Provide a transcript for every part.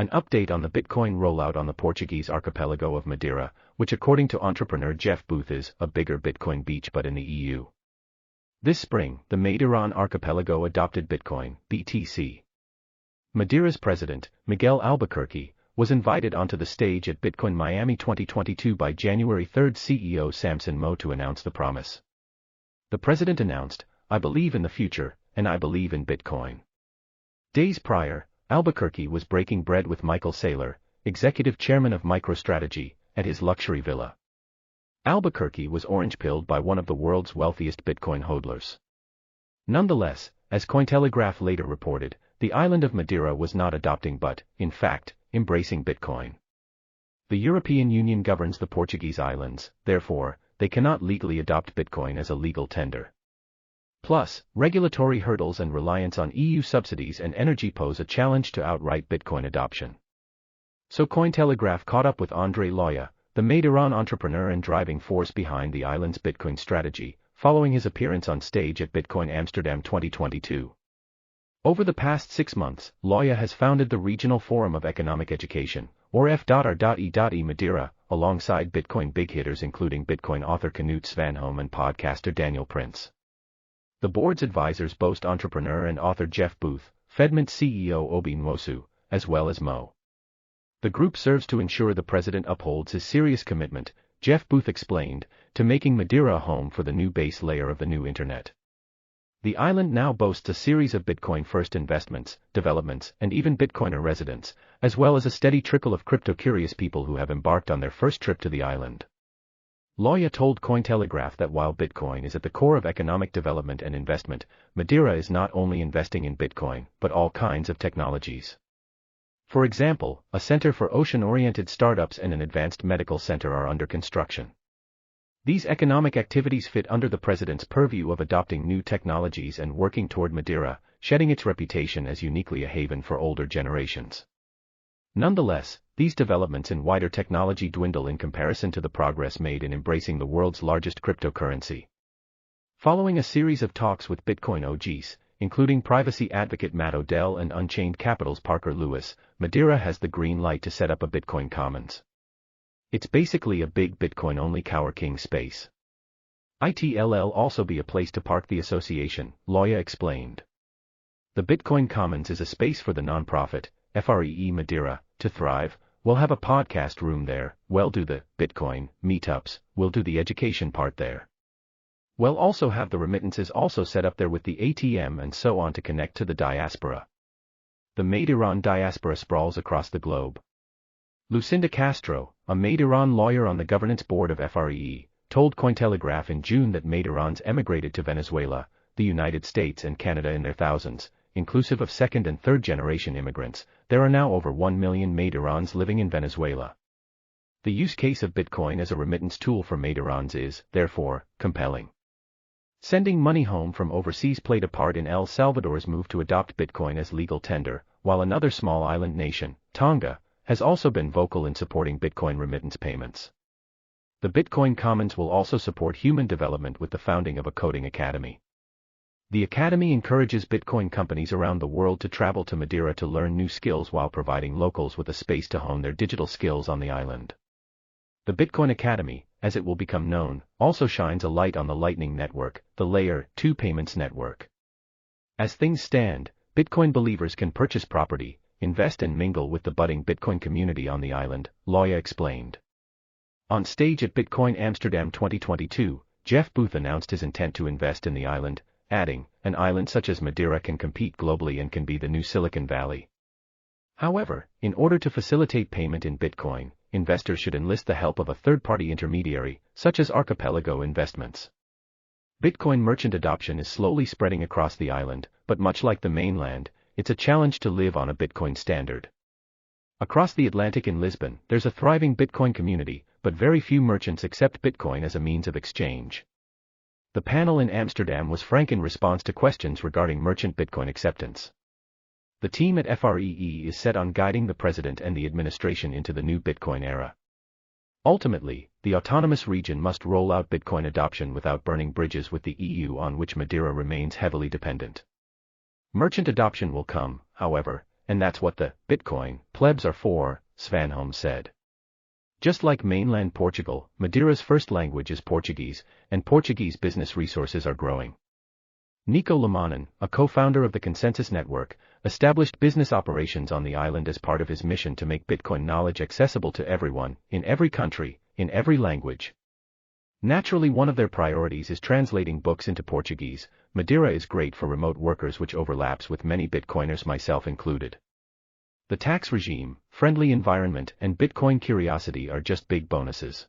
An update on the Bitcoin rollout on the Portuguese archipelago of Madeira, which according to entrepreneur Jeff Booth is a bigger Bitcoin beach but in the EU. This spring, the Madeiran archipelago adopted Bitcoin, BTC. Madeira's president, Miguel Albuquerque, was invited onto the stage at Bitcoin Miami 2022 by January 3 CEO Samson Mow to announce the promise. The president announced, "I believe in the future, and I believe in Bitcoin." Days prior, Albuquerque was breaking bread with Michael Saylor, executive chairman of MicroStrategy, at his luxury villa. Albuquerque was orange-pilled by one of the world's wealthiest Bitcoin hodlers. Nonetheless, as Cointelegraph later reported, the island of Madeira was not adopting but, in fact, embracing Bitcoin. The European Union governs the Portuguese islands, therefore, they cannot legally adopt Bitcoin as a legal tender. Plus, regulatory hurdles and reliance on EU subsidies and energy pose a challenge to outright Bitcoin adoption. So Cointelegraph caught up with Andre Loya, the Madeiran entrepreneur and driving force behind the island's Bitcoin strategy, following his appearance on stage at Bitcoin Amsterdam 2022. Over the past 6 months, Loya has founded the Regional Forum of Economic Education, or F.R.E. Madeira, alongside Bitcoin big hitters including Bitcoin author Knut Svanholm and podcaster Daniel Prince. The board's advisors boast entrepreneur and author Jeff Booth, Fedmint CEO Obi Nwosu, as well as Mo. The group serves to ensure the president upholds his serious commitment, Jeff Booth explained, to making Madeira a home for the new base layer of the new internet. The island now boasts a series of Bitcoin-first investments, developments, and even Bitcoiner residents, as well as a steady trickle of crypto-curious people who have embarked on their first trip to the island. Loya told Cointelegraph that while Bitcoin is at the core of economic development and investment, Madeira is not only investing in Bitcoin, but all kinds of technologies. For example, a center for ocean-oriented startups and an advanced medical center are under construction. These economic activities fit under the president's purview of adopting new technologies and working toward Madeira, shedding its reputation as uniquely a haven for older generations. Nonetheless, these developments in wider technology dwindle in comparison to the progress made in embracing the world's largest cryptocurrency. Following a series of talks with Bitcoin OGs, including privacy advocate Matt Odell and Unchained Capital's Parker Lewis, Madeira has the green light to set up a Bitcoin Commons. It's basically a big Bitcoin-only Cower King space. It'll also be a place to park the association, Loya explained. The Bitcoin Commons is a space for the nonprofit, FREE Madeira, to thrive. We'll have a podcast room there, we'll do the Bitcoin meetups, we'll do the education part there. We'll also have the remittances also set up there with the ATM and so on to connect to the diaspora. The Madeiran diaspora sprawls across the globe. Lucinda Castro, a Madeiran lawyer on the governance board of FREE, told Cointelegraph in June that Madeirans emigrated to Venezuela, the United States and Canada in their thousands, inclusive of second and third generation immigrants. There are now over 1 million Madeirans living in Venezuela. The use case of Bitcoin as a remittance tool for Madeirans is, therefore, compelling. Sending money home from overseas played a part in El Salvador's move to adopt Bitcoin as legal tender, while another small island nation, Tonga, has also been vocal in supporting Bitcoin remittance payments. The Bitcoin Commons will also support human development with the founding of a coding academy. The academy encourages Bitcoin companies around the world to travel to Madeira to learn new skills while providing locals with a space to hone their digital skills on the island. The Bitcoin Academy, as it will become known, also shines a light on the Lightning Network, the Layer 2 payments network. As things stand, Bitcoin believers can purchase property, invest and mingle with the budding Bitcoin community on the island, Loya explained. On stage at Bitcoin Amsterdam 2022, Jeff Booth announced his intent to invest in the island, adding, "An island such as Madeira can compete globally and can be the new Silicon Valley." However, in order to facilitate payment in Bitcoin, investors should enlist the help of a third-party intermediary, such as Archipelago Investments. Bitcoin merchant adoption is slowly spreading across the island, but much like the mainland, it's a challenge to live on a Bitcoin standard. Across the Atlantic in Lisbon, there's a thriving Bitcoin community, but very few merchants accept Bitcoin as a means of exchange. The panel in Amsterdam was frank in response to questions regarding merchant Bitcoin acceptance. The team at FREE is set on guiding the president and the administration into the new Bitcoin era. Ultimately, the autonomous region must roll out Bitcoin adoption without burning bridges with the EU on which Madeira remains heavily dependent. Merchant adoption will come, however, and that's what the Bitcoin plebs are for, Svanholm said. Just like mainland Portugal, Madeira's first language is Portuguese, and Portuguese business resources are growing. Nico Lamanen, a co-founder of the Consensus Network, established business operations on the island as part of his mission to make Bitcoin knowledge accessible to everyone, in every country, in every language. Naturally, one of their priorities is translating books into Portuguese. Madeira is great for remote workers, which overlaps with many Bitcoiners, myself included. The tax regime, friendly environment, and Bitcoin curiosity are just big bonuses.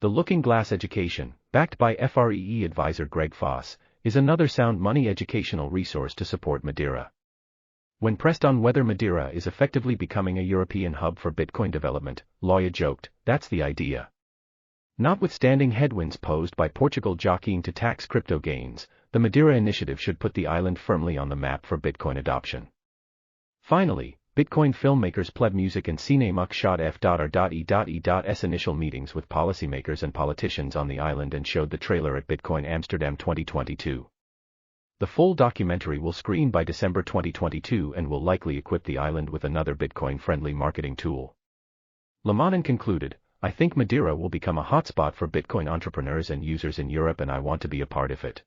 The Looking Glass Education, backed by FREE advisor Greg Foss, is another sound money educational resource to support Madeira. When pressed on whether Madeira is effectively becoming a European hub for Bitcoin development, Loya joked, "That's the idea." Notwithstanding headwinds posed by Portugal jockeying to tax crypto gains, the Madeira initiative should put the island firmly on the map for Bitcoin adoption. Finally, Bitcoin filmmakers Pleb Music and Cine Mukshot F.R.E.E.S initial meetings with policymakers and politicians on the island and showed the trailer at Bitcoin Amsterdam 2022. The full documentary will screen by December 2022 and will likely equip the island with another Bitcoin-friendly marketing tool. Lamanen concluded, "I think Madeira will become a hotspot for Bitcoin entrepreneurs and users in Europe, and I want to be a part of it."